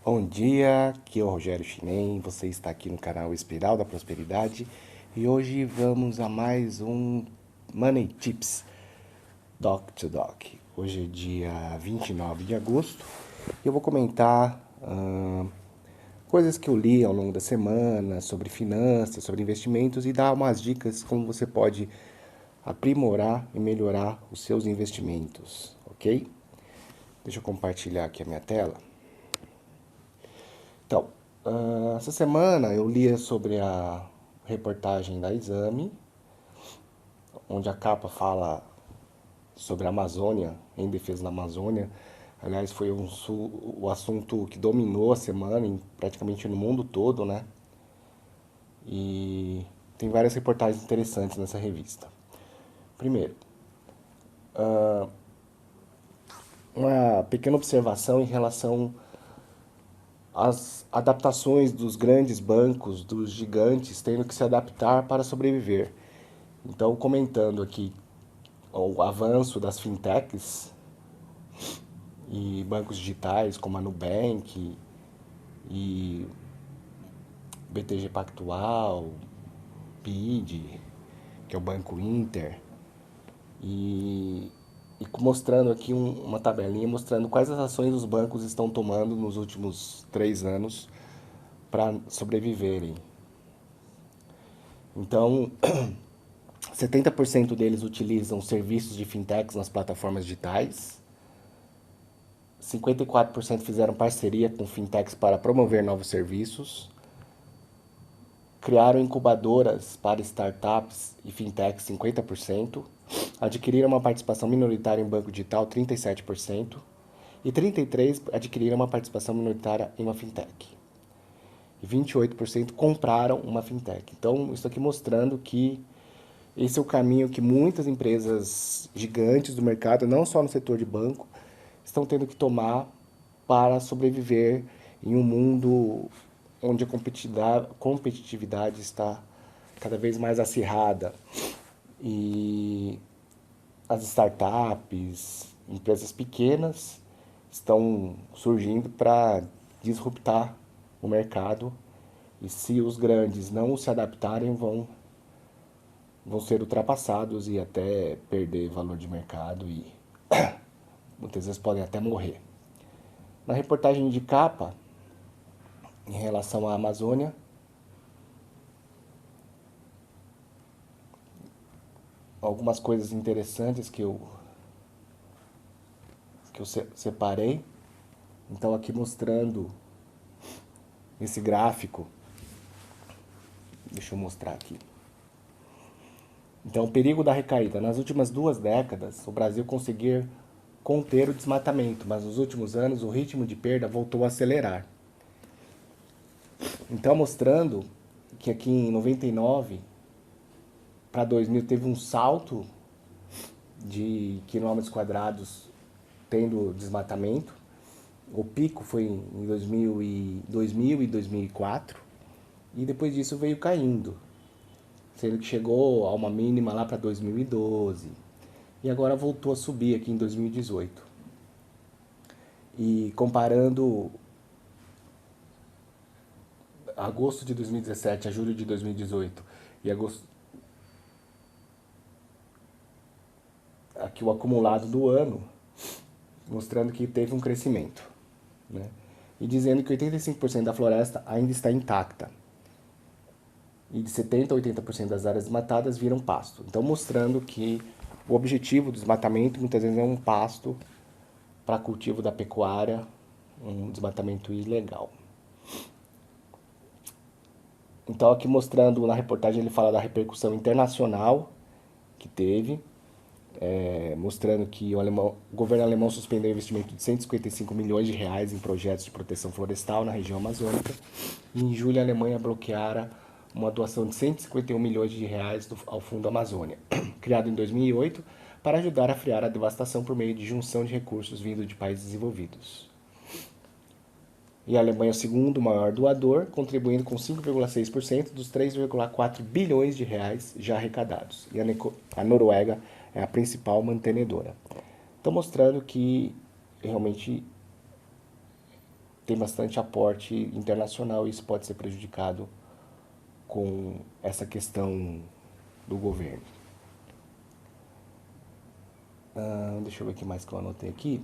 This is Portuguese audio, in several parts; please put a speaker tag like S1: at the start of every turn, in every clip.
S1: Bom dia, aqui é o Rogério Chinem, você está aqui no canal Espiral da Prosperidade e hoje vamos a mais um Money Tips Doc to Doc. Hoje é dia 29 de agosto e eu vou comentar coisas que eu li ao longo da semana sobre finanças, sobre investimentos e dar umas dicas como você pode aprimorar e melhorar os seus investimentos, ok? Deixa eu compartilhar aqui a minha tela. Então, essa semana eu li sobre a reportagem da Exame, onde a capa fala sobre a Amazônia, em defesa da Amazônia. Aliás, foi o assunto que dominou a semana, praticamente no mundo todo, né? E tem várias reportagens interessantes nessa revista. Primeiro, uma pequena observação em relação às adaptações dos grandes bancos, dos gigantes, tendo que se adaptar para sobreviver. Então, comentando aqui o avanço das fintechs e bancos digitais como a Nubank e BTG Pactual, BID, que é o Banco Inter, e, e mostrando aqui uma tabelinha mostrando quais as ações os bancos estão tomando nos últimos 3 anos para sobreviverem. Então, 70% deles utilizam serviços de fintechs nas plataformas digitais, 54% fizeram parceria com fintechs para promover novos serviços, criaram incubadoras para startups e fintechs 50%, adquiriram uma participação minoritária em banco digital 37% e 33% adquiriram uma participação minoritária em uma fintech. E 28% compraram uma fintech. Então, isso aqui mostrando que esse é o caminho que muitas empresas gigantes do mercado, não só no setor de banco, estão tendo que tomar para sobreviver em um mundo onde a competitividade está cada vez mais acirrada. E as startups, empresas pequenas, estão surgindo para disruptar o mercado. E se os grandes não se adaptarem, vão ser ultrapassados e até perder valor de mercado e muitas vezes podem até morrer. Na reportagem de capa, em relação à Amazônia, algumas coisas interessantes que eu separei. Então, aqui mostrando esse gráfico, deixa eu mostrar aqui. Então, o perigo da recaída. Nas últimas 2 décadas, o Brasil conseguiu conter o desmatamento, mas nos últimos anos o ritmo de perda voltou a acelerar. Então, mostrando que aqui em 99 para 2000 teve um salto de quilômetros quadrados tendo desmatamento. O pico foi em 2000 e 2004 e depois disso veio caindo, sendo que chegou a uma mínima lá para 2012 e agora voltou a subir aqui em 2018. E comparando agosto de 2017 a julho de 2018 e agosto, aqui o acumulado do ano, mostrando que teve um crescimento, né? E dizendo que 85% da floresta ainda está intacta. E de 70% a 80% das áreas desmatadas viram pasto. Então, mostrando que o objetivo do desmatamento muitas vezes é um pasto para cultivo da pecuária, um desmatamento ilegal. Então, aqui mostrando na reportagem, ele fala da repercussão internacional que teve, mostrando que o governo alemão suspendeu o investimento de 155 milhões de reais em projetos de proteção florestal na região amazônica. E em julho, a Alemanha bloqueara uma doação de 151 milhões de reais ao Fundo Amazônia, criado em 2008 para ajudar a frear a devastação por meio de junção de recursos vindo de países desenvolvidos. E a Alemanha é o segundo maior doador, contribuindo com 5,6% dos 3,4 bilhões de reais já arrecadados. E a Noruega é a principal mantenedora. Então, mostrando que realmente tem bastante aporte internacional e isso pode ser prejudicado com essa questão do governo. Deixa eu ver o que mais que eu anotei aqui.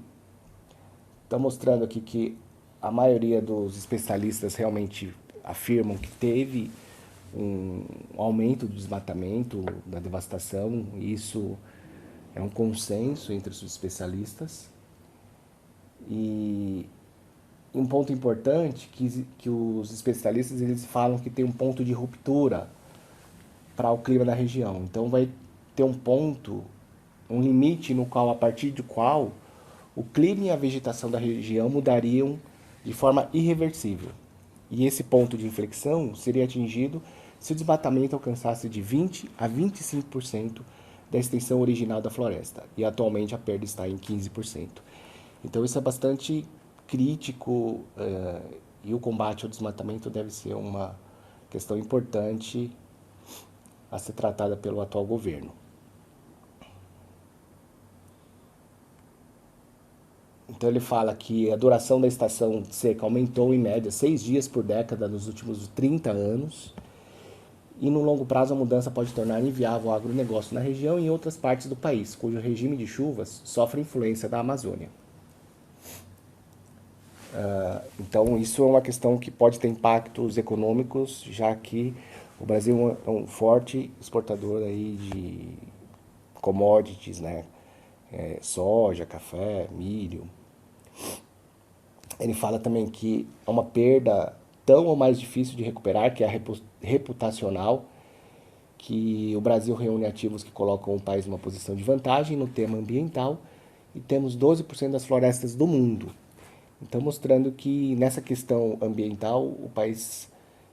S1: Está mostrando aqui que a maioria dos especialistas realmente afirmam que teve um aumento do desmatamento, da devastação, e isso é um consenso entre os especialistas. E um ponto importante que os especialistas eles falam que tem um ponto de ruptura para o clima da região. Então vai ter um ponto, um limite no qual, a partir do qual, o clima e a vegetação da região mudariam de forma irreversível. E esse ponto de inflexão seria atingido se o desmatamento alcançasse de 20 a 25% da extensão original da floresta. E atualmente a perda está em 15%. Então isso é bastante crítico e o combate ao desmatamento deve ser uma questão importante a ser tratada pelo atual governo. Então ele fala que a duração da estação seca aumentou em média 6 dias por década nos últimos 30 anos. E no longo prazo a mudança pode tornar inviável o agronegócio na região e em outras partes do país, cujo regime de chuvas sofre influência da Amazônia. Então isso é uma questão que pode ter impactos econômicos, já que o Brasil é um forte exportador aí de commodities, né? Soja, café, milho. Ele fala também que é uma perda tão ou mais difícil de recuperar, que é a reputacional, que o Brasil reúne ativos que colocam o país numa posição de vantagem no tema ambiental e temos 12% das florestas do mundo. Então mostrando que nessa questão ambiental o país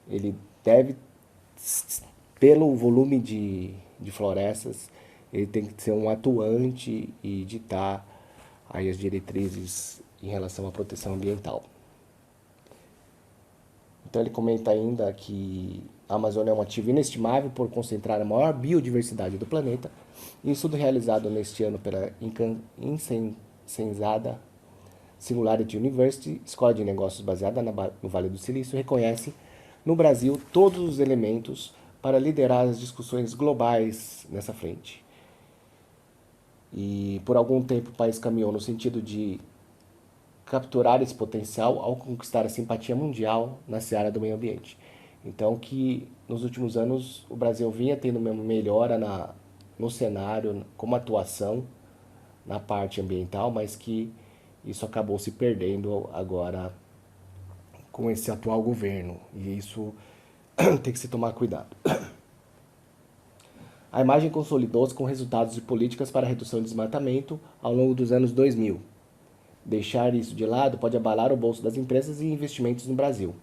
S1: ele deve, pelo volume de florestas, ele tem que ser um atuante e ditar aí as diretrizes em relação à proteção ambiental. Então ele comenta ainda que a Amazônia é um ativo inestimável por concentrar a maior biodiversidade do planeta. Em estudo realizado neste ano pela incensada Singularity University, escola de negócios baseada no Vale do Silício, reconhece no Brasil todos os elementos para liderar as discussões globais nessa frente. E por algum tempo o país caminhou no sentido de capturar esse potencial ao conquistar a simpatia mundial na seara do meio ambiente. Então que nos últimos anos o Brasil vinha tendo uma melhora no cenário, como atuação na parte ambiental, mas que isso acabou se perdendo agora com esse atual governo. E isso tem que se tomar cuidado. A imagem consolidou-se com resultados de políticas para a redução do desmatamento ao longo dos anos 2000. Deixar isso de lado pode abalar o bolso das empresas e investimentos no Brasil.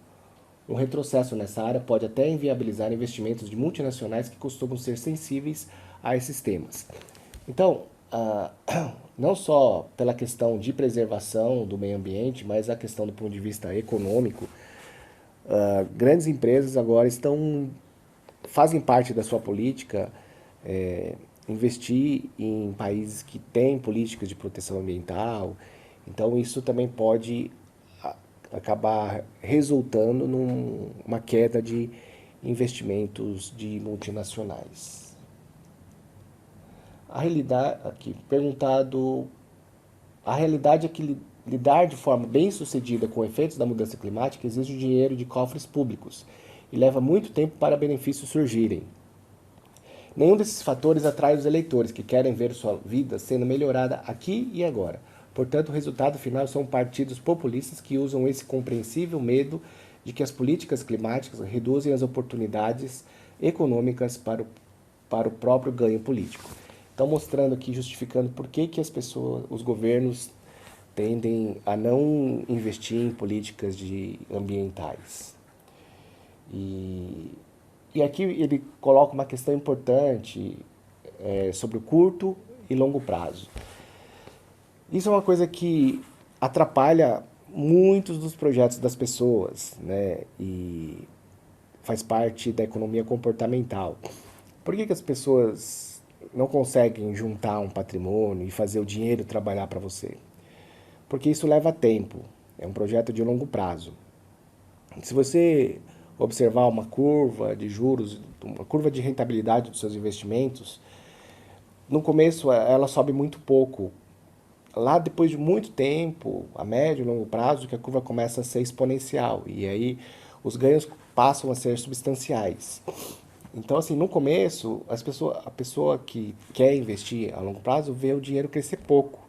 S1: Um retrocesso nessa área pode até inviabilizar investimentos de multinacionais que costumam ser sensíveis a esses temas. Então, não só pela questão de preservação do meio ambiente, mas a questão do ponto de vista econômico, grandes empresas agora fazem parte da sua política investir em países que têm políticas de proteção ambiental. Então isso também pode acabar resultando numa queda de investimentos de multinacionais. A realidade aqui, perguntado, a realidade é que lidar de forma bem sucedida com efeitos da mudança climática exige dinheiro de cofres públicos e leva muito tempo para benefícios surgirem. Nenhum desses fatores atrai os eleitores que querem ver sua vida sendo melhorada aqui e agora. Portanto, o resultado final são partidos populistas que usam esse compreensível medo de que as políticas climáticas reduzem as oportunidades econômicas para o próprio ganho político. Então, mostrando aqui, justificando por que as pessoas, os governos tendem a não investir em políticas ambientais. E aqui ele coloca uma questão importante sobre o curto e longo prazo. Isso é uma coisa que atrapalha muitos dos projetos das pessoas, né? E faz parte da economia comportamental. Por que as pessoas não conseguem juntar um patrimônio e fazer o dinheiro trabalhar para você? Porque isso leva tempo. É um projeto de longo prazo. Se você observar uma curva de juros, uma curva de rentabilidade dos seus investimentos, no começo ela sobe muito pouco. Lá depois de muito tempo, a médio e longo prazo, que a curva começa a ser exponencial. E aí os ganhos passam a ser substanciais. Então, assim, no começo, a pessoa que quer investir a longo prazo vê o dinheiro crescer pouco.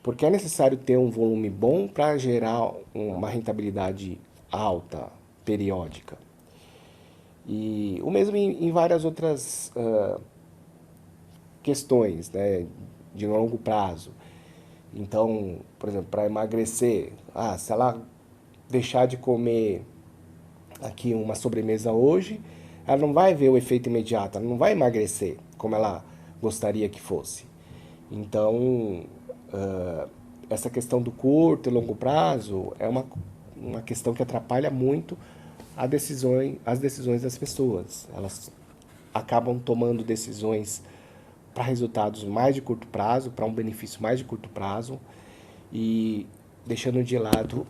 S1: Porque é necessário ter um volume bom para gerar uma rentabilidade alta, periódica. E o mesmo em várias outras questões, né, de longo prazo. Então, por exemplo, para emagrecer, se ela deixar de comer aqui uma sobremesa hoje, ela não vai ver o efeito imediato, ela não vai emagrecer como ela gostaria que fosse. Então, essa questão do curto e longo prazo é uma questão que atrapalha muito as decisões das pessoas. Elas acabam tomando decisões para resultados mais de curto prazo, para um benefício mais de curto prazo e deixando de lado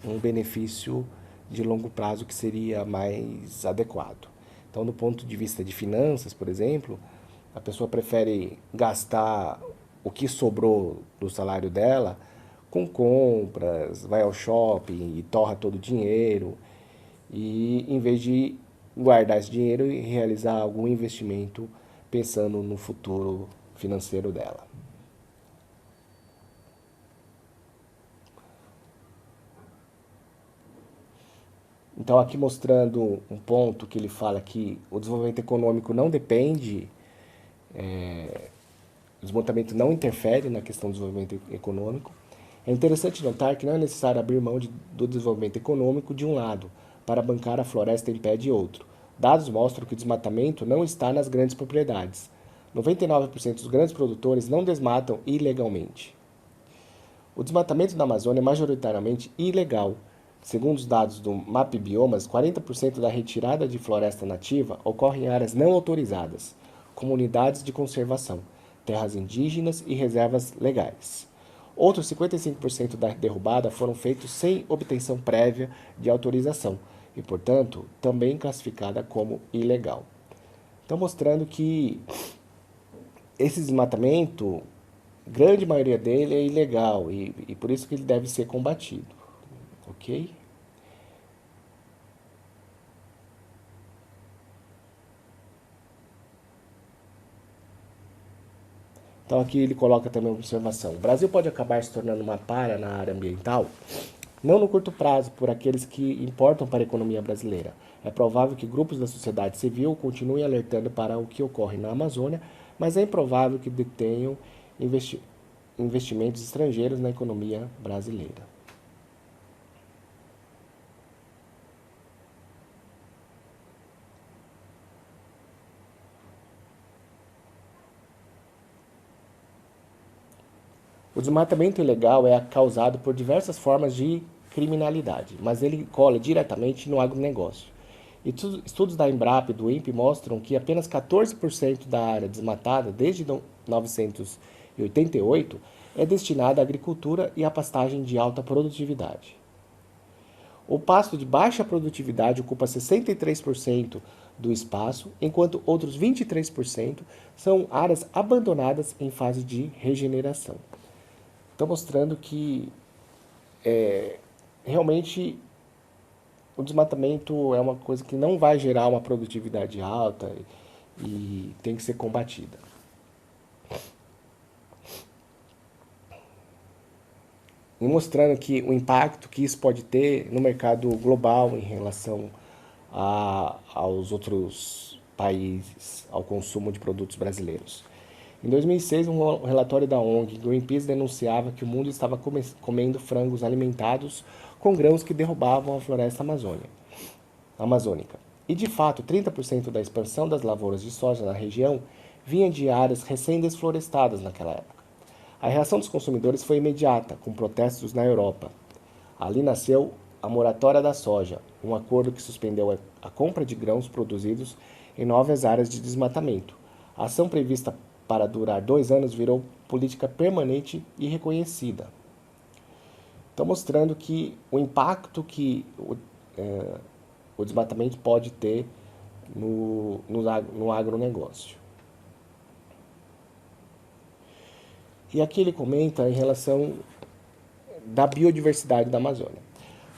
S1: um benefício de longo prazo que seria mais adequado. Então, do ponto de vista de finanças, por exemplo, a pessoa prefere gastar o que sobrou do salário dela com compras, vai ao shopping e torra todo o dinheiro, e em vez de guardar esse dinheiro e realizar algum investimento pensando no futuro financeiro dela. Então, aqui mostrando um ponto que ele fala que o desenvolvimento econômico não depende, o desmatamento não interfere na questão do desenvolvimento econômico. É interessante notar que não é necessário abrir mão do desenvolvimento econômico de um lado para bancar a floresta em pé de outro. Dados mostram que o desmatamento não está nas grandes propriedades. 99% dos grandes produtores não desmatam ilegalmente. O desmatamento na Amazônia é majoritariamente ilegal. Segundo os dados do MapBiomas, 40% da retirada de floresta nativa ocorre em áreas não autorizadas, comunidades de conservação, terras indígenas e reservas legais. Outros 55% da derrubada foram feitos sem obtenção prévia de autorização e, portanto, também classificada como ilegal. Então, mostrando que esse desmatamento, grande maioria dele é ilegal e por isso que ele deve ser combatido, ok? Então aqui ele coloca também uma observação. O Brasil pode acabar se tornando uma para na área ambiental, não no curto prazo, por aqueles que importam para a economia brasileira. É provável que grupos da sociedade civil continuem alertando para o que ocorre na Amazônia, mas é improvável que detenham investimentos estrangeiros na economia brasileira. O desmatamento ilegal é causado por diversas formas de criminalidade, mas ele cola diretamente no agronegócio. Estudos da Embrapa e do INPE mostram que apenas 14% da área desmatada desde 1988 é destinada à agricultura e à pastagem de alta produtividade. O pasto de baixa produtividade ocupa 63% do espaço, enquanto outros 23% são áreas abandonadas em fase de regeneração. Então, mostrando que realmente o desmatamento é uma coisa que não vai gerar uma produtividade alta e tem que ser combatida. E mostrando que o impacto que isso pode ter no mercado global em relação aos outros países, ao consumo de produtos brasileiros. Em 2006, um relatório da ONG Greenpeace denunciava que o mundo estava comendo frangos alimentados com grãos que derrubavam a floresta amazônica. E, de fato, 30% da expansão das lavouras de soja na região vinha de áreas recém-desflorestadas naquela época. A reação dos consumidores foi imediata, com protestos na Europa. Ali nasceu a Moratória da Soja, um acordo que suspendeu a compra de grãos produzidos em novas áreas de desmatamento. A ação prevista para durar 2 anos virou política permanente e reconhecida. Então, mostrando que o impacto que o desmatamento pode ter no agronegócio. E aqui ele comenta em relação da biodiversidade da Amazônia.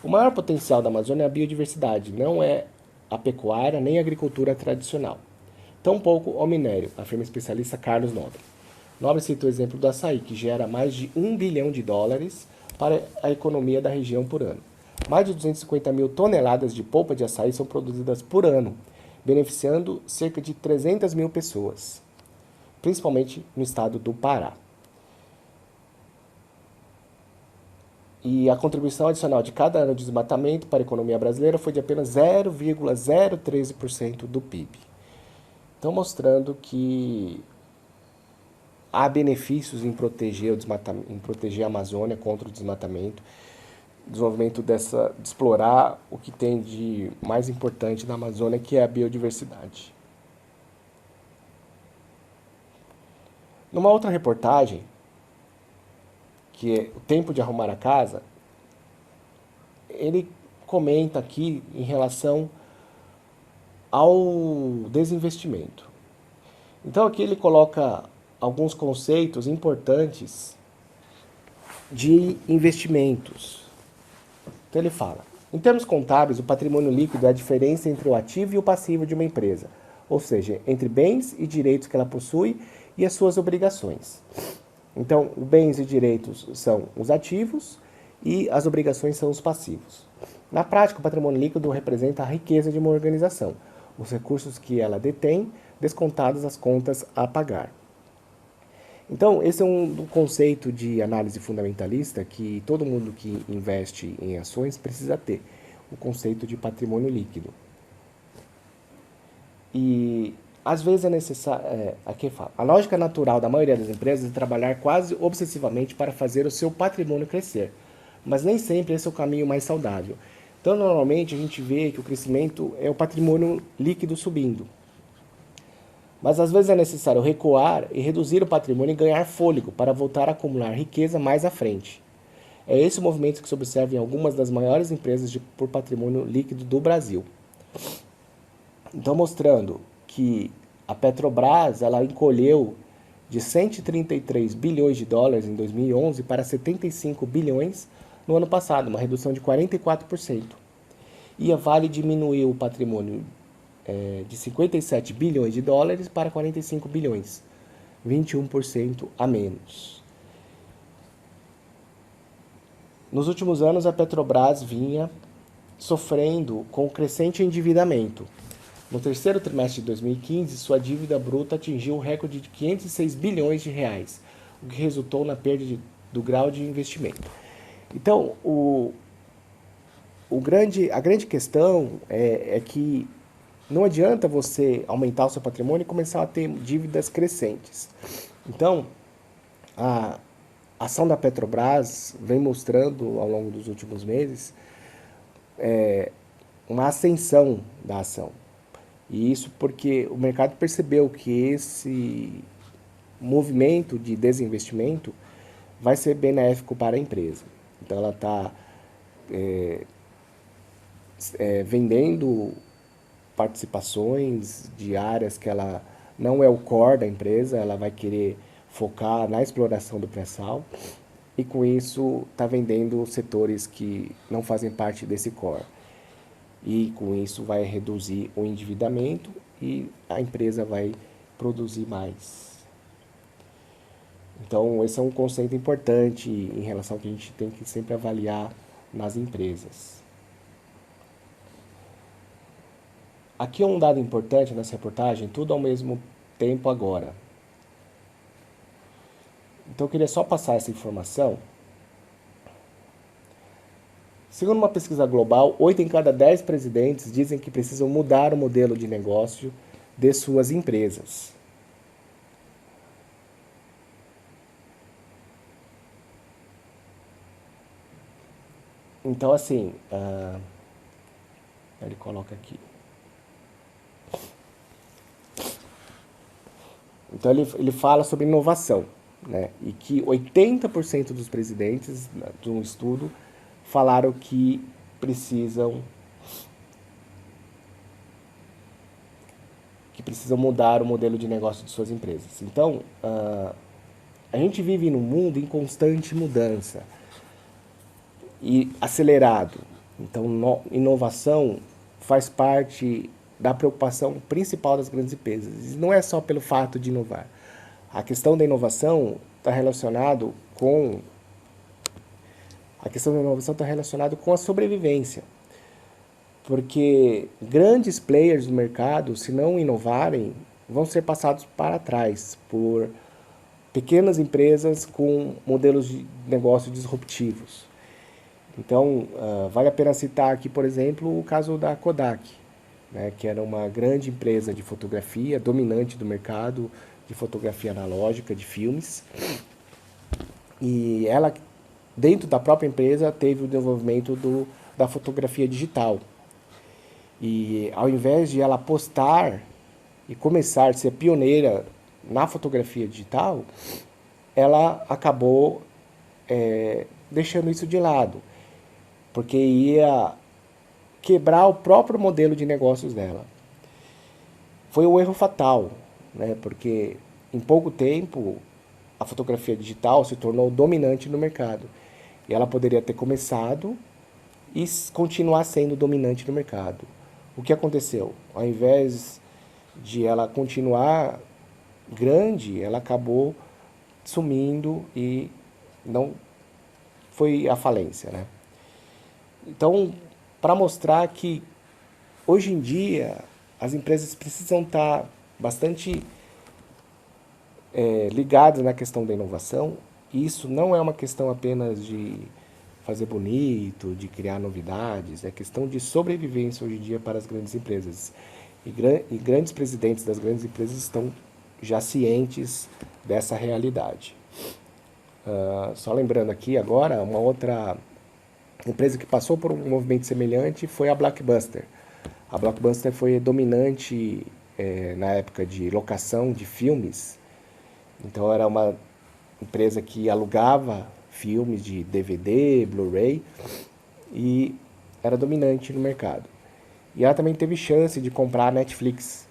S1: O maior potencial da Amazônia é a biodiversidade, não é a pecuária nem a agricultura tradicional. Tampouco o minério, afirma o especialista Carlos Nobre. Nobre cita o exemplo do açaí, que gera mais de US$ 1 bilhão para a economia da região por ano. Mais de 250 mil toneladas de polpa de açaí são produzidas por ano, beneficiando cerca de 300 mil pessoas, principalmente no estado do Pará. E a contribuição adicional de cada ano de desmatamento para a economia brasileira foi de apenas 0,013% do PIB. Então, mostrando que há benefícios em proteger em proteger a Amazônia contra o desmatamento, desenvolvimento de explorar o que tem de mais importante na Amazônia, que é a biodiversidade. Numa outra reportagem, que é O Tempo de Arrumar a Casa, ele comenta aqui em relação ao desinvestimento. Então aqui ele coloca alguns conceitos importantes de investimentos. Então ele fala: em termos contábeis, o patrimônio líquido é a diferença entre o ativo e o passivo de uma empresa, ou seja, entre bens e direitos que ela possui e as suas obrigações. Então, os bens e direitos são os ativos e as obrigações são os passivos. Na prática, o patrimônio líquido representa a riqueza de uma organização, os recursos que ela detém, descontados as contas a pagar. Então, esse é um conceito de análise fundamentalista que todo mundo que investe em ações precisa ter, o conceito de patrimônio líquido. E às vezes é necessário. Aqui fala: a lógica natural da maioria das empresas é trabalhar quase obsessivamente para fazer o seu patrimônio crescer, mas nem sempre esse é o caminho mais saudável. Então, normalmente a gente vê que o crescimento é o patrimônio líquido subindo. Mas às vezes é necessário recuar e reduzir o patrimônio e ganhar fôlego para voltar a acumular riqueza mais à frente. É esse o movimento que se observa em algumas das maiores empresas por patrimônio líquido do Brasil. Então, mostrando que a Petrobras ela encolheu de 133 bilhões de dólares em 2011 para 75 bilhões no ano passado, uma redução de 44%. E a Vale diminuiu o patrimônio de 57 bilhões de dólares para 45 bilhões, 21% a menos. Nos últimos anos, a Petrobras vinha sofrendo com o crescente endividamento. No terceiro trimestre de 2015, sua dívida bruta atingiu o recorde de 506 bilhões de reais, o que resultou na perda do grau de investimento. Então, a grande questão é que não adianta você aumentar o seu patrimônio e começar a ter dívidas crescentes. Então, a ação da Petrobras vem mostrando ao longo dos últimos meses uma ascensão da ação. E isso porque o mercado percebeu que esse movimento de desinvestimento vai ser benéfico para a empresa. Então ela está vendendo participações de áreas que ela não é o core da empresa, ela vai querer focar na exploração do pré-sal e com isso está vendendo setores que não fazem parte desse core. E com isso vai reduzir o endividamento e a empresa vai produzir mais. Então, esse é um conceito importante em relação ao que a gente tem que sempre avaliar nas empresas. Aqui é um dado importante nessa reportagem, tudo ao mesmo tempo agora. Então, eu queria só passar essa informação. Segundo uma pesquisa global, 8 em cada 10 presidentes dizem que precisam mudar o modelo de negócio de suas empresas. Então, assim, ele coloca aqui. Então, ele fala sobre inovação, né? E que 80% dos presidentes de um estudo falaram que precisam mudar o modelo de negócio de suas empresas. Então, a gente vive num mundo em constante mudança e acelerado. Então, inovação faz parte da preocupação principal das grandes empresas. E não é só pelo fato de inovar. A questão da inovação está relacionado com a sobrevivência. Porque grandes players do mercado, se não inovarem, vão ser passados para trás por pequenas empresas com modelos de negócio disruptivos. Então, vale a pena citar aqui, por exemplo, o caso da Kodak, né, que era uma grande empresa de fotografia, dominante do mercado de fotografia analógica, de filmes. E ela, dentro da própria empresa, teve o desenvolvimento da fotografia digital. E ao invés de ela apostar e começar a ser pioneira na fotografia digital, ela acabou deixando isso de lado, porque ia quebrar o próprio modelo de negócios dela. Foi um erro fatal, né? Porque em pouco tempo a fotografia digital se tornou dominante no mercado. E ela poderia ter começado e continuar sendo dominante no mercado. O que aconteceu? Ao invés de ela continuar grande, ela acabou sumindo e não foi à falência, né? Então, para mostrar que hoje em dia as empresas precisam estar bastante ligadas na questão da inovação, e isso não é uma questão apenas de fazer bonito, de criar novidades, é questão de sobrevivência hoje em dia para as grandes empresas. E grandes presidentes das grandes empresas estão já cientes dessa realidade. Só lembrando aqui agora, uma outra empresa que passou por um movimento semelhante foi a Blockbuster. A Blockbuster foi dominante na época de locação de filmes. Então era uma empresa que alugava filmes de DVD, Blu-ray e era dominante no mercado. E ela também teve chance de comprar a Netflix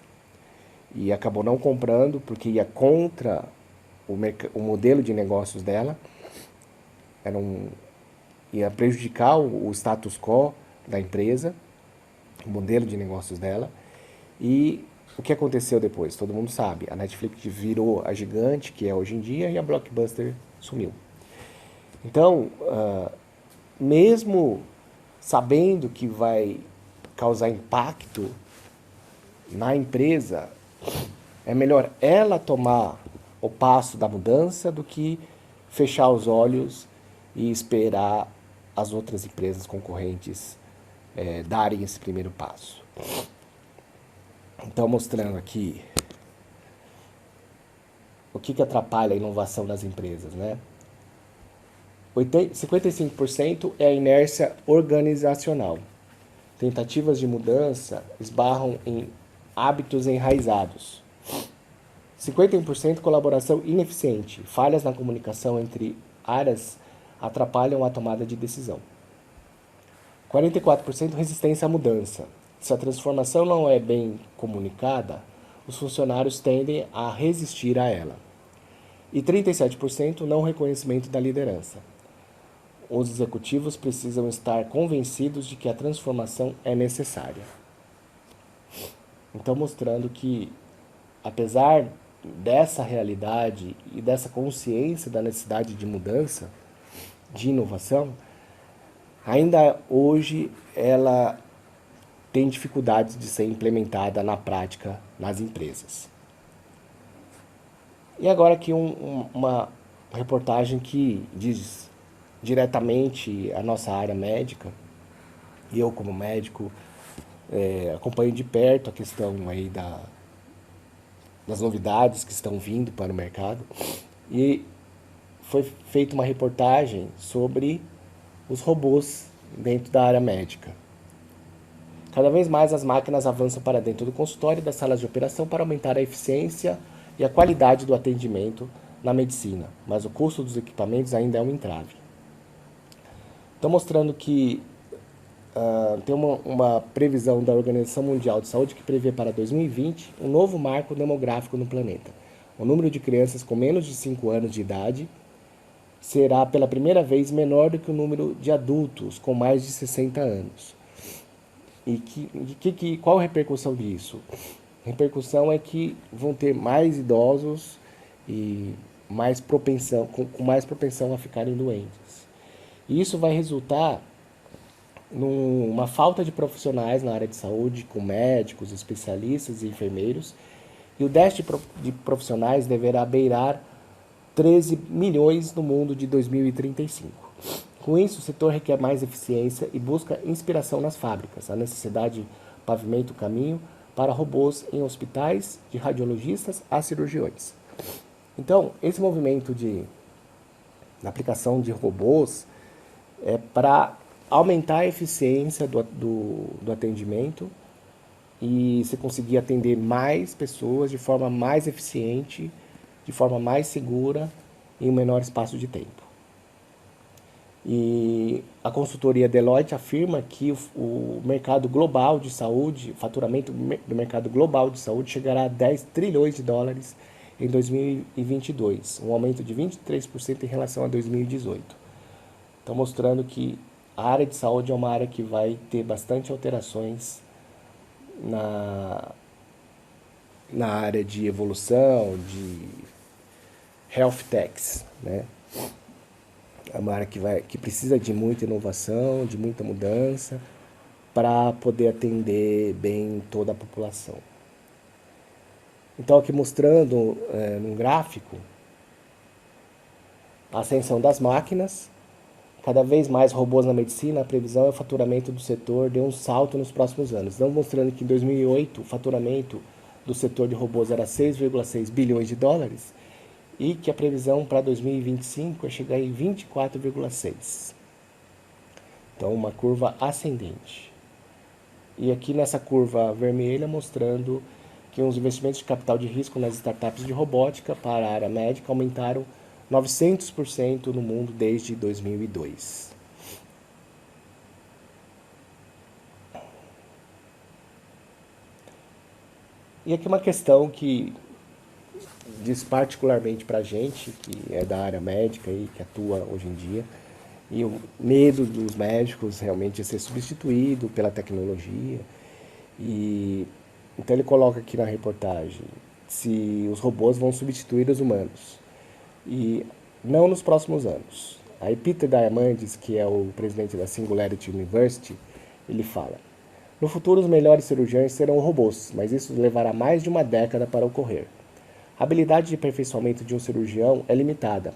S1: e acabou não comprando porque ia contra o modelo de negócios dela, ia prejudicar o status quo da empresa, o modelo de negócios dela. E o que aconteceu depois? Todo mundo sabe, a Netflix virou a gigante que é hoje em dia e a Blockbuster sumiu. Então, mesmo sabendo que vai causar impacto na empresa, é melhor ela tomar o passo da mudança do que fechar os olhos e esperar as outras empresas concorrentes darem esse primeiro passo. Então, mostrando aqui o que atrapalha a inovação das empresas, né? 55% é a inércia organizacional. Tentativas de mudança esbarram em hábitos enraizados. 51% colaboração ineficiente. Falhas na comunicação entre áreas atrapalham a tomada de decisão. 44% resistência à mudança. Se a transformação não é bem comunicada, os funcionários tendem a resistir a ela. E 37% não reconhecimento da liderança. Os executivos precisam estar convencidos de que a transformação é necessária. Então, mostrando que, apesar dessa realidade e dessa consciência da necessidade de mudança, de inovação, ainda hoje ela tem dificuldades de ser implementada na prática nas empresas. E agora aqui uma reportagem que diz diretamente a nossa área médica. E eu, como médico, acompanho de perto a questão aí das novidades que estão vindo para o mercado. E foi feita uma reportagem sobre os robôs dentro da área médica. Cada vez mais as máquinas avançam para dentro do consultório e das salas de operação para aumentar a eficiência e a qualidade do atendimento na medicina, mas o custo dos equipamentos ainda é um entrave. Estão mostrando que tem uma previsão da Organização Mundial de Saúde que prevê para 2020 um novo marco demográfico no planeta. O número de crianças com menos de 5 anos de idade será pela primeira vez menor do que o número de adultos com mais de 60 anos. E qual a repercussão disso? A repercussão é que vão ter mais idosos e com mais propensão a ficarem doentes. E isso vai resultar numa falta de profissionais na área de saúde, com médicos, especialistas e enfermeiros, e o déficit de profissionais deverá beirar 13 milhões no mundo de 2035. Com isso, o setor requer mais eficiência e busca inspiração nas fábricas. A necessidade pavimenta o caminho para robôs em hospitais, de radiologistas a cirurgiões. Então, esse movimento na aplicação de robôs é para aumentar a eficiência do atendimento e se conseguir atender mais pessoas de forma mais eficiente, de forma mais segura, em um menor espaço de tempo. E a consultoria Deloitte afirma que o mercado global de saúde, o faturamento do mercado global de saúde chegará a 10 trilhões de dólares em 2022, um aumento de 23% em relação a 2018. Estão mostrando que a área de saúde é uma área que vai ter bastante alterações na área de evolução, de health techs, né? É uma área que precisa de muita inovação, de muita mudança, para poder atender bem toda a população. Então, aqui mostrando num gráfico a ascensão das máquinas, cada vez mais robôs na medicina, a previsão é o faturamento do setor dê um salto nos próximos anos. Estão mostrando que em 2008 o faturamento do setor de robôs era 6,6 bilhões de dólares, e que a previsão para 2025 é chegar em 24,6. Então, uma curva ascendente. E aqui nessa curva vermelha mostrando que os investimentos de capital de risco nas startups de robótica para a área médica aumentaram 900% no mundo desde 2002. E aqui uma questão que diz particularmente para a gente, que é da área médica e que atua hoje em dia, e o medo dos médicos realmente de ser substituído pela tecnologia. E então ele coloca aqui na reportagem se os robôs vão substituir os humanos. E não nos próximos anos. Aí Peter Diamandis, que é o presidente da Singularity University, ele fala: no futuro os melhores cirurgiões serão robôs, mas isso levará mais de uma década para ocorrer. A habilidade de aperfeiçoamento de um cirurgião é limitada.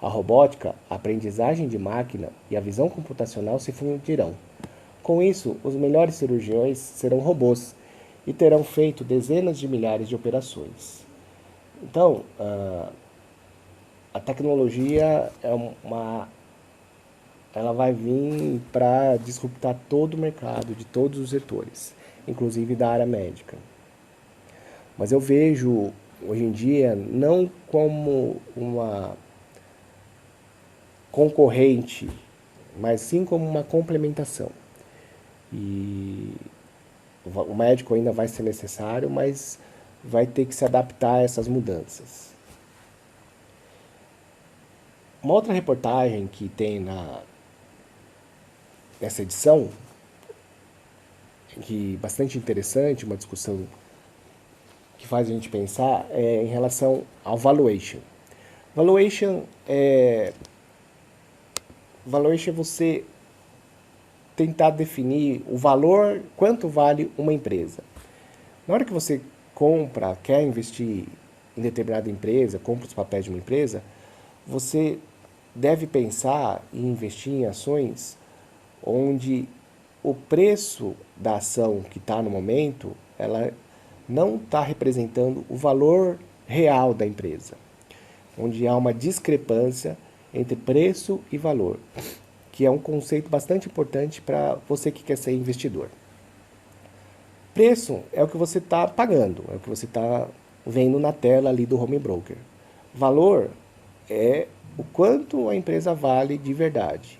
S1: A robótica, a aprendizagem de máquina e a visão computacional se fundirão. Com isso, os melhores cirurgiões serão robôs e terão feito dezenas de milhares de operações. Então, a tecnologia ela vai vir para disruptar todo o mercado, de todos os setores, inclusive da área médica. Mas eu vejo hoje em dia não como uma concorrente, mas sim como uma complementação. E o médico ainda vai ser necessário, mas vai ter que se adaptar a essas mudanças. Uma outra reportagem que tem nessa edição, que é bastante interessante, uma discussão que faz a gente pensar, é em relação ao valuation. Valuation é você tentar definir o valor, quanto vale uma empresa. Na hora que você quer investir em determinada empresa, compra os papéis de uma empresa, você deve pensar em investir em ações onde o preço da ação que está no momento, ela não está representando o valor real da empresa, onde há uma discrepância entre preço e valor, que é um conceito bastante importante para você que quer ser investidor. Preço é o que você está pagando, é o que você está vendo na tela ali do home broker. Valor é o quanto a empresa vale de verdade.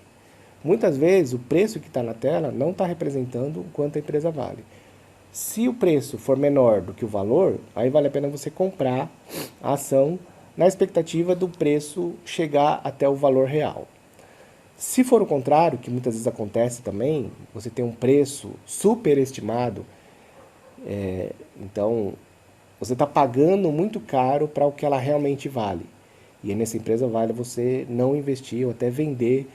S1: Muitas vezes o preço que está na tela não está representando o quanto a empresa vale. Se o preço for menor do que o valor, aí vale a pena você comprar a ação na expectativa do preço chegar até o valor real. Se for o contrário, que muitas vezes acontece também, você tem um preço superestimado, então você está pagando muito caro para o que ela realmente vale. E nessa empresa vale você não investir ou até vender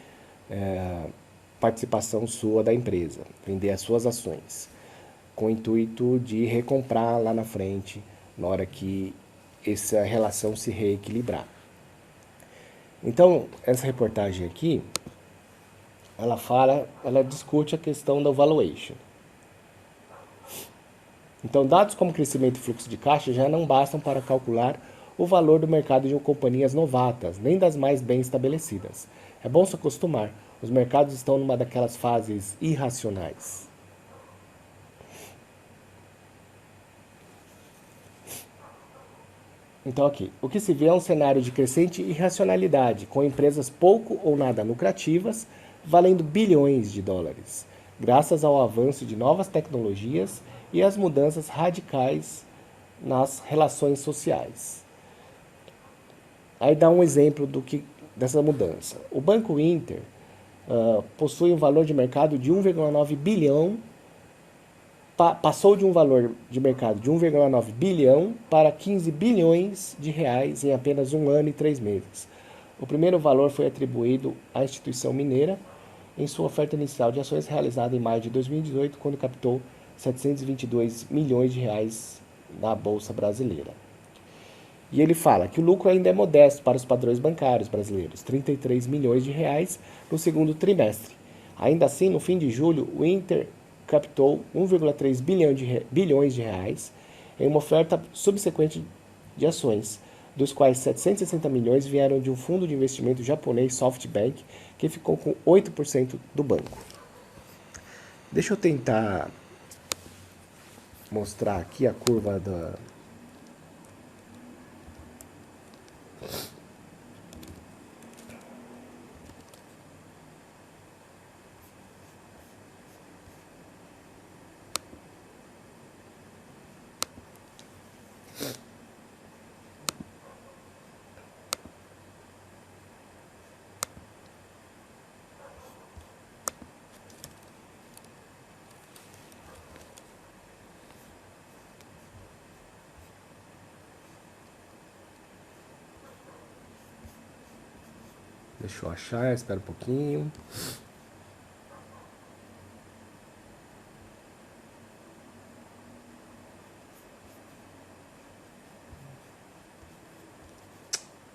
S1: participação sua da empresa, vender as suas ações, com o intuito de recomprar lá na frente, na hora que essa relação se reequilibrar. Então, essa reportagem aqui, ela discute a questão da valuation. Então, dados como crescimento e fluxo de caixa já não bastam para calcular o valor do mercado de companhias novatas, nem das mais bem estabelecidas. É bom se acostumar, os mercados estão numa daquelas fases irracionais. Então, aqui, o que se vê é um cenário de crescente irracionalidade, com empresas pouco ou nada lucrativas, valendo bilhões de dólares, graças ao avanço de novas tecnologias e às mudanças radicais nas relações sociais. Aí dá um exemplo dessa mudança. O Banco Inter possui um valor de mercado de 1,9 bilhão, passou de um valor de mercado de 1,9 bilhão para 15 bilhões de reais em apenas 1 ano e 3 meses. O primeiro valor foi atribuído à instituição mineira em sua oferta inicial de ações realizada em maio de 2018, quando captou 722 milhões de reais na Bolsa Brasileira. E ele fala que o lucro ainda é modesto para os padrões bancários brasileiros, 33 milhões de reais no segundo trimestre. Ainda assim, no fim de julho, o Inter captou 1,3 bilhões de reais em uma oferta subsequente de ações, dos quais 760 milhões vieram de um fundo de investimento japonês SoftBank, que ficou com 8% do banco. Deixa eu tentar mostrar aqui a curva da... Deixa eu achar, espera um pouquinho.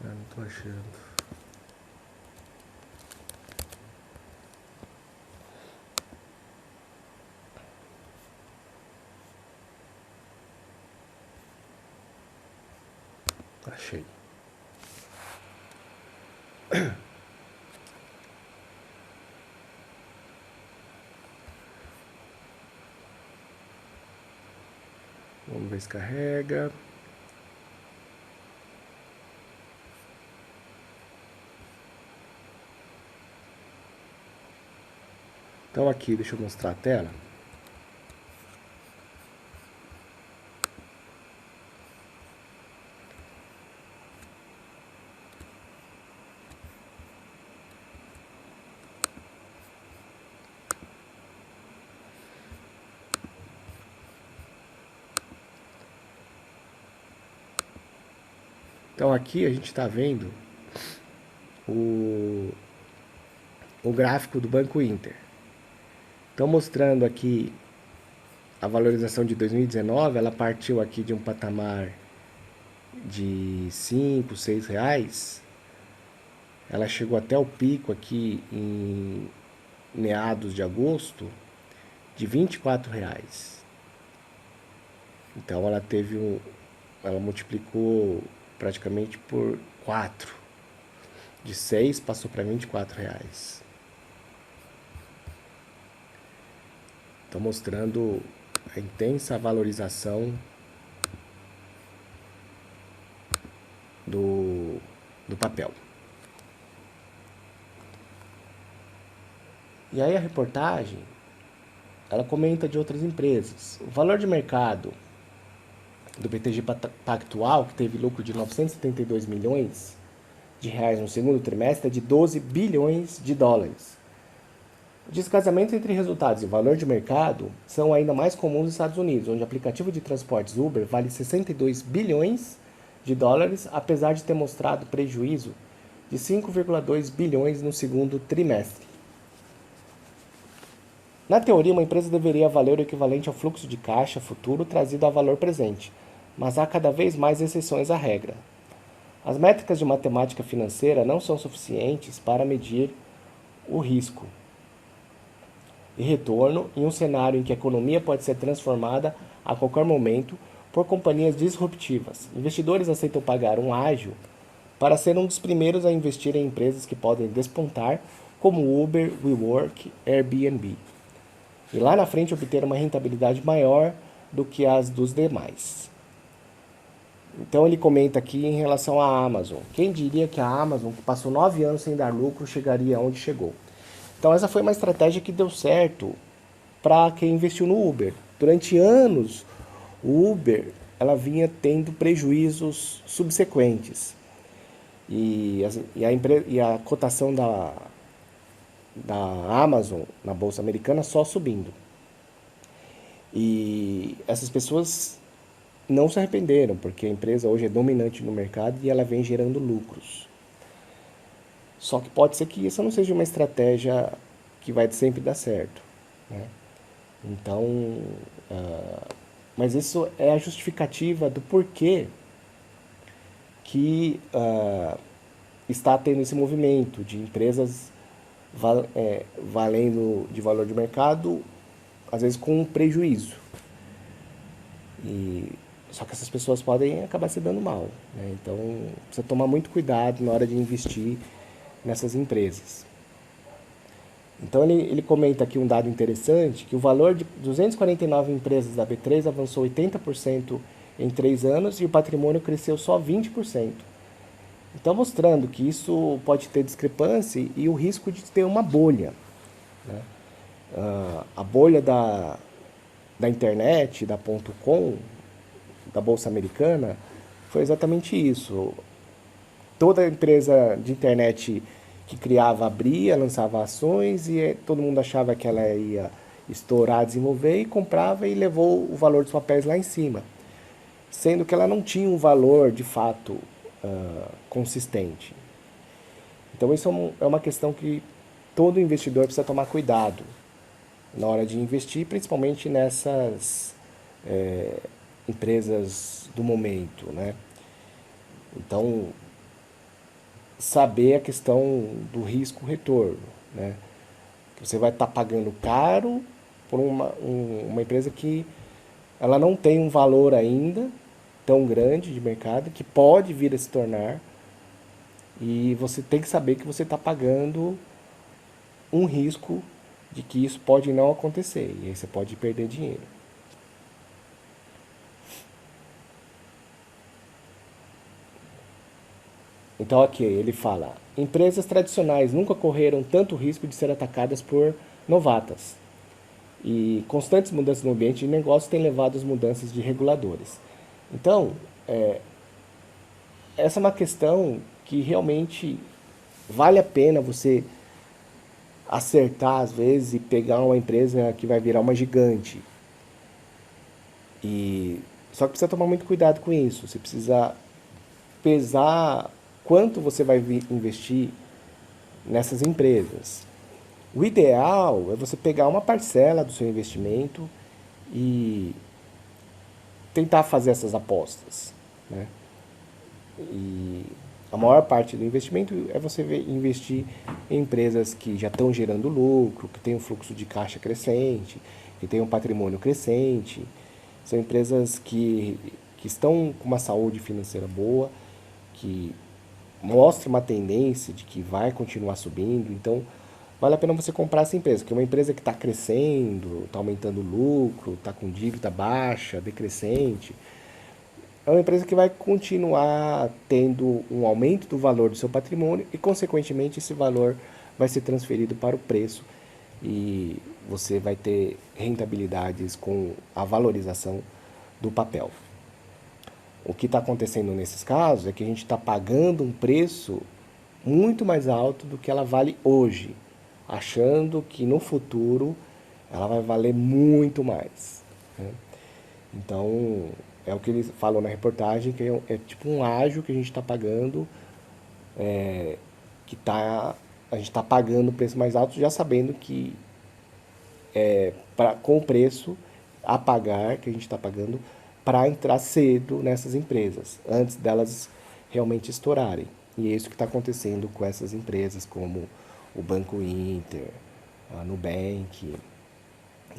S1: Não tô achando. Achei. Vamos ver se carrega. Então aqui, deixa eu mostrar a tela. Então aqui a gente está vendo o gráfico do Banco Inter. Então mostrando aqui a valorização de 2019, ela partiu aqui de um patamar de 5, 6 reais. Ela chegou até o pico aqui em meados de agosto de 24 reais. Então ela multiplicou praticamente por 4. De 6 passou para 24 reais. Estou mostrando a intensa valorização do papel. E aí a reportagem, ela comenta de outras empresas. O valor de mercado do BTG Pactual, que teve lucro de 972 milhões de reais no segundo trimestre, é de 12 bilhões de dólares. O descasamento entre resultados e valor de mercado são ainda mais comuns nos Estados Unidos, onde o aplicativo de transportes Uber vale 62 bilhões de dólares, apesar de ter mostrado prejuízo de 5,2 bilhões no segundo trimestre. Na teoria, uma empresa deveria valer o equivalente ao fluxo de caixa futuro trazido ao valor presente, mas há cada vez mais exceções à regra. As métricas de matemática financeira não são suficientes para medir o risco e retorno em um cenário em que a economia pode ser transformada a qualquer momento por companhias disruptivas. Investidores aceitam pagar um ágio para ser um dos primeiros a investir em empresas que podem despontar, como Uber, WeWork, Airbnb, e lá na frente obter uma rentabilidade maior do que as dos demais. Então ele comenta aqui em relação à Amazon. Quem diria que a Amazon, que passou 9 anos sem dar lucro, chegaria onde chegou? Então essa foi uma estratégia que deu certo para quem investiu no Uber. Durante anos, o Uber ela vinha tendo prejuízos subsequentes. E a cotação da Amazon na Bolsa Americana só subindo. E essas pessoas não se arrependeram, porque a empresa hoje é dominante no mercado e ela vem gerando lucros. Só que pode ser que isso não seja uma estratégia que vai sempre dar certo, né? Então, mas isso é a justificativa do porquê que está tendo esse movimento de empresas valendo de valor de mercado, às vezes com prejuízo. Só que essas pessoas podem acabar se dando mal, né? Então, precisa tomar muito cuidado na hora de investir nessas empresas. Então ele comenta aqui um dado interessante, que o valor de 249 empresas da B3 avançou 80% em 3 anos e o patrimônio cresceu só 20%. Então mostrando que isso pode ter discrepância e o risco de ter uma bolha, né? A bolha da internet, da .com, da Bolsa Americana, foi exatamente isso. Toda empresa de internet que criava abria, lançava ações e todo mundo achava que ela ia estourar, desenvolver e comprava e levou o valor dos papéis lá em cima, sendo que ela não tinha um valor de fato consistente. Então isso é uma questão que todo investidor precisa tomar cuidado na hora de investir, principalmente nessas empresas do momento, né? Então, saber a questão do risco-retorno, né? Você vai estar pagando caro por uma empresa que ela não tem um valor ainda tão grande de mercado, que pode vir a se tornar, e você tem que saber que você está pagando um risco de que isso pode não acontecer, e aí você pode perder dinheiro. Então aqui ele fala, empresas tradicionais nunca correram tanto risco de ser atacadas por novatas. E constantes mudanças no ambiente de negócio têm levado às mudanças de reguladores. Então, essa é uma questão que realmente vale a pena você acertar às vezes e pegar uma empresa que vai virar uma gigante. Só que precisa tomar muito cuidado com isso. Você precisa pesar quanto você vai investir nessas empresas. O ideal é você pegar uma parcela do seu investimento e tentar fazer essas apostas, né? E a maior parte do investimento é você investir em empresas que já estão gerando lucro, que têm um fluxo de caixa crescente, que têm um patrimônio crescente. São empresas que estão com uma saúde financeira boa, que mostram uma tendência de que vai continuar subindo. Então, vale a pena você comprar essa empresa, que é uma empresa que está crescendo, está aumentando o lucro, está com dívida baixa, decrescente. É uma empresa que vai continuar tendo um aumento do valor do seu patrimônio e, consequentemente, esse valor vai ser transferido para o preço e você vai ter rentabilidades com a valorização do papel. O que está acontecendo nesses casos é que a gente está pagando um preço muito mais alto do que ela vale hoje, achando que no futuro ela vai valer muito mais, né? Então, é o que eles falam na reportagem, que é tipo um ágio que a gente está pagando, que a gente está pagando o preço mais alto, já sabendo que com o preço a pagar, que a gente está pagando, para entrar cedo nessas empresas, antes delas realmente estourarem. E é isso que está acontecendo com essas empresas, como o Banco Inter, a Nubank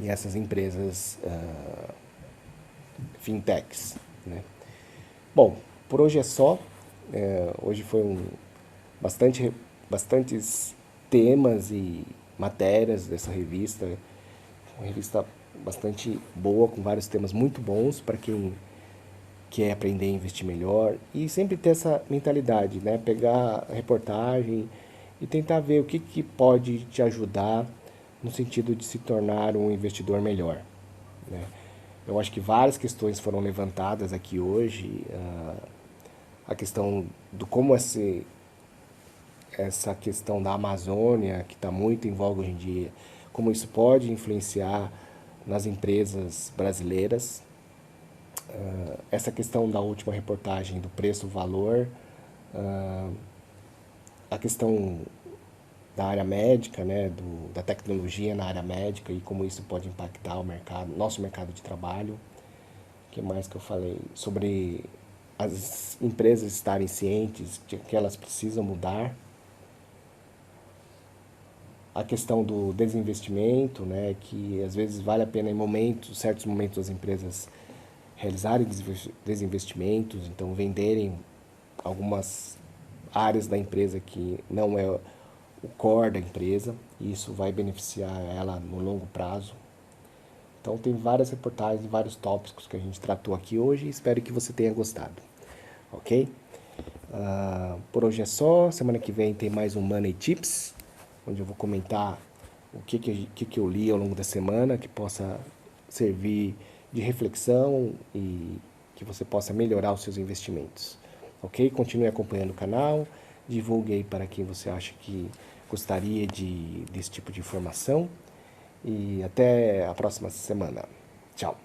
S1: e essas empresas fintechs, né? Bom, por hoje é só. Hoje foi bastantes temas e matérias dessa revista. Uma revista bastante boa, com vários temas muito bons para quem quer aprender a investir melhor. E sempre ter essa mentalidade, né? Pegar a reportagem e tentar ver o que pode te ajudar no sentido de se tornar um investidor melhor, né? Eu acho que várias questões foram levantadas aqui hoje. A questão do como essa questão da Amazônia, que está muito em voga hoje em dia, como isso pode influenciar nas empresas brasileiras. Essa questão da última reportagem do preço-valor, a questão da área médica, né, da tecnologia na área médica e como isso pode impactar o mercado, nosso mercado de trabalho. O que mais que eu falei? Sobre as empresas estarem cientes de que elas precisam mudar. A questão do desinvestimento, né, que às vezes vale a pena em certos momentos as empresas realizarem desinvestimentos, então venderem algumas áreas da empresa que não é o core da empresa, e isso vai beneficiar ela no longo prazo. Então tem várias reportagens, vários tópicos que a gente tratou aqui hoje e espero que você tenha gostado, ok? Por hoje é só, semana que vem tem mais um Money Tips, onde eu vou comentar o que eu li ao longo da semana, que possa servir de reflexão e que você possa melhorar os seus investimentos. Ok? Continue acompanhando o canal, divulgue aí para quem você acha que gostaria desse tipo de informação e até a próxima semana. Tchau!